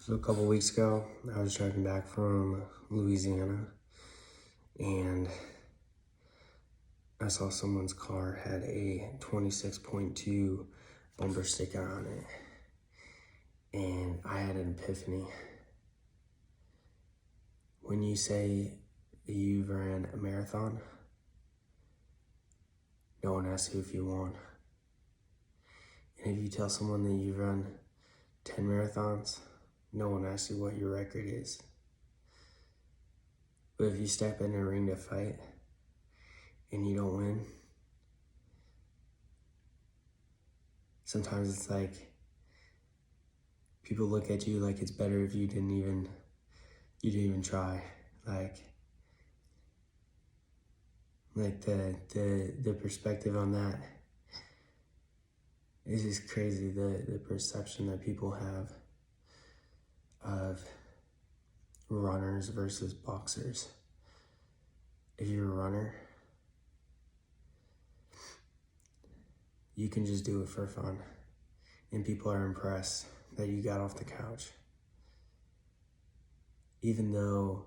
So a couple weeks ago, I was driving back from Louisiana and I saw someone's car had a 26.2 bumper sticker on it. And I had an epiphany. When you say you've ran a marathon, no one asks you if you won. And if you tell someone that you've run 10 marathons, no one asks you what your record is. But if you step in a ring to fight and you don't win, sometimes it's like people look at you like it's better if you didn't even try. Like the perspective on that is just crazy. The perception that people have of runners versus boxers. If you're a runner, you can just do it for fun, and people are impressed that you got off the couch. Even though,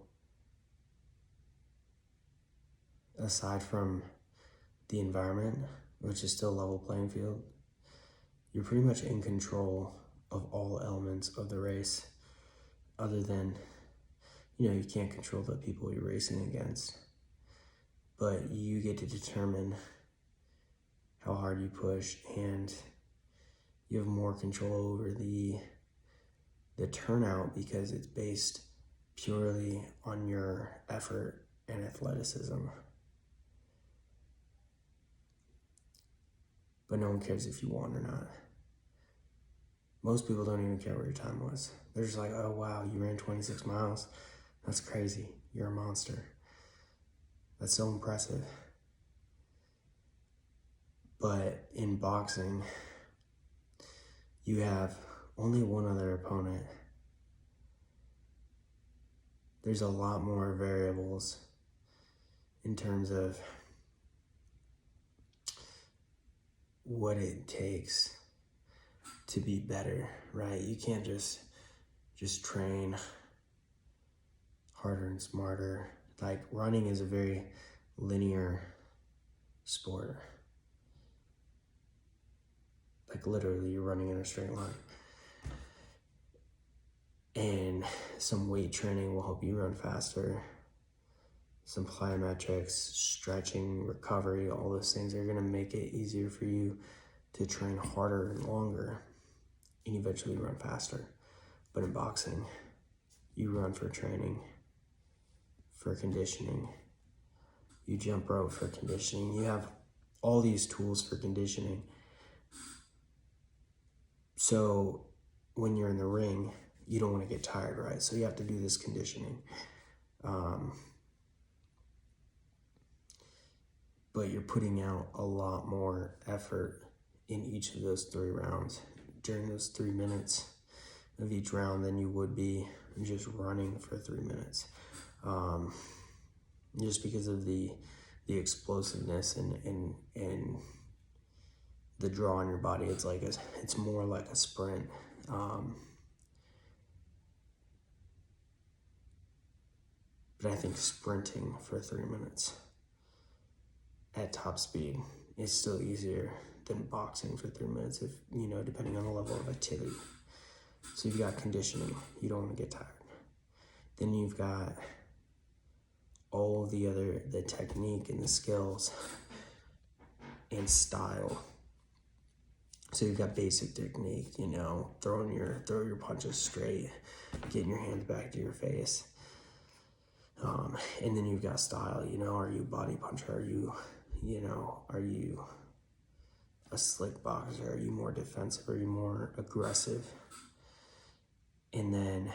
aside from the environment, which is still level playing field, you're pretty much in control of all elements of the race, other than, you can't control the people you're racing against, but you get to determine how hard you push, and you have more control over the turnout because it's based purely on your effort and athleticism. But no one cares if you won or not. Most people don't even care what your time was. They're just like, oh wow, you ran 26 miles. That's crazy. You're a monster. That's so impressive. But in boxing, you have only one other opponent. There's a lot more variables in terms of what it takes to be better, right? You can't just train harder and smarter. Like, running is a very linear sport. Like, literally, you're running in a straight line. And some weight training will help you run faster. Some plyometrics, stretching, recovery, all those things are gonna make it easier for you to train harder and longer and eventually run faster. But in boxing, you run for training, for conditioning. You jump rope for conditioning. You have all these tools for conditioning. So when you're in the ring, you don't want to get tired, right? So you have to do this conditioning. But you're putting out a lot more effort in each of those 3 rounds during those 3 minutes of each round than you would be just running for 3 minutes. Just because of the explosiveness and the draw on your body, it's more like a sprint. But I think sprinting for 3 minutes at top speed is still easier than boxing for 3 minutes, if depending on the level of activity. So you've got conditioning, you don't want to get tired. Then you've got all the technique and the skills and style. So you've got basic technique, throwing your punches straight, getting your hands back to your face. And then you've got style, are you a body puncher? Are you a slick boxer? Are you more defensive? Are you more aggressive? And then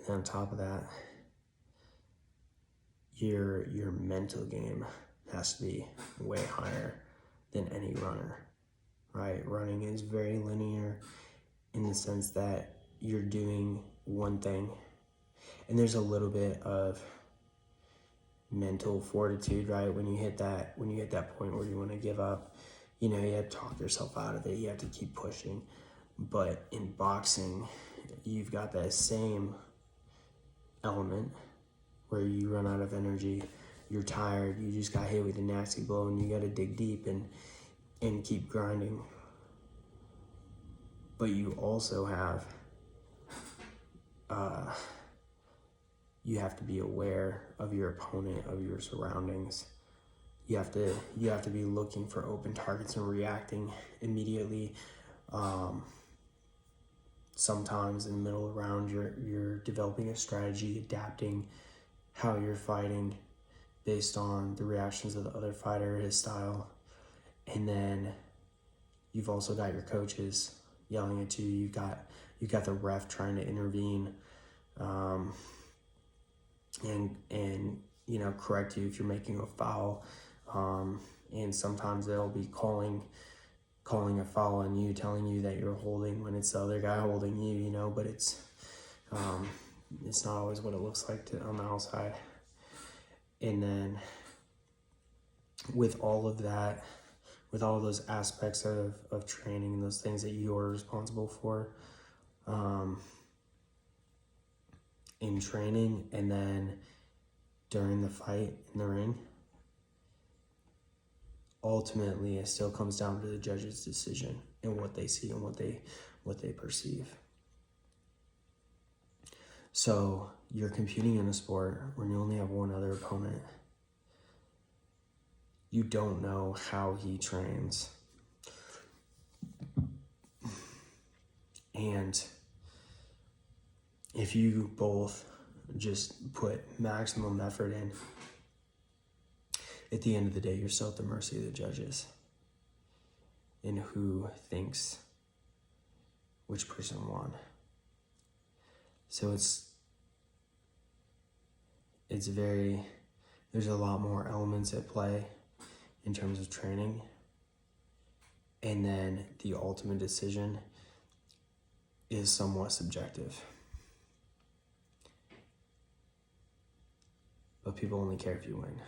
on top of that, your mental game has to be way higher than any runner, right? Running is very linear in the sense that you're doing one thing, and there's a little bit of mental fortitude, right? When you hit that point where you want to give up, you know, you have to talk yourself out of it. You have to keep pushing. But in boxing, you've got that same element where you run out of energy, you're tired, you just got hit with a nasty blow, and you got to dig deep and keep grinding. But you also have you have to be aware of your opponent, of your surroundings. You have to be looking for open targets and reacting immediately. Sometimes in the middle of the round, you're developing a strategy, adapting how you're fighting based on the reactions of the other fighter, his style. And then you've also got your coaches yelling at you. You got the ref trying to intervene, and you know, correct you if you're making a foul. And sometimes they'll be calling a foul on you, telling you that you're holding when it's the other guy holding you, you know, but it's not always what it looks like on the outside. And then with all of that, with all of those aspects of training, those things that you are responsible for in training, and then during the fight in the ring, ultimately it still comes down to the judge's decision and what they see and what they perceive. So you're competing in a sport when you only have one other opponent. You don't know how he trains. And if you both just put maximum effort in, at the end of the day, you're still at the mercy of the judges and who thinks which person won. So there's a lot more elements at play in terms of training. And then the ultimate decision is somewhat subjective. But people only care if you win.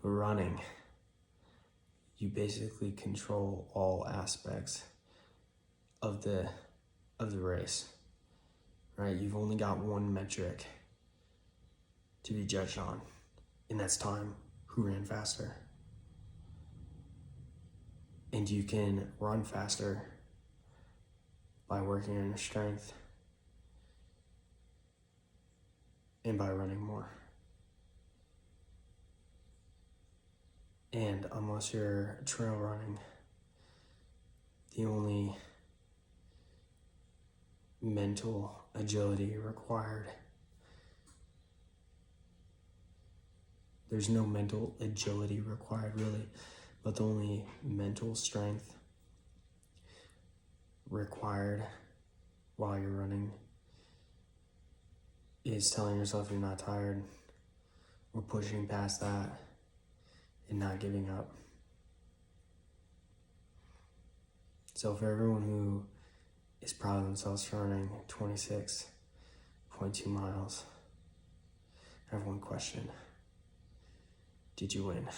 Running, you basically control all aspects of the race, right? You've only got one metric to be judged on, and that's time. Who ran faster? And you can run faster by working on your strength and by running more. And unless you're trail running, the only mental agility required, there's no mental agility required really, but the only mental strength required while you're running is telling yourself you're not tired, or pushing past that and not giving up. So for everyone who is proud of themselves for running 26.2 miles, I have one question. Did you win?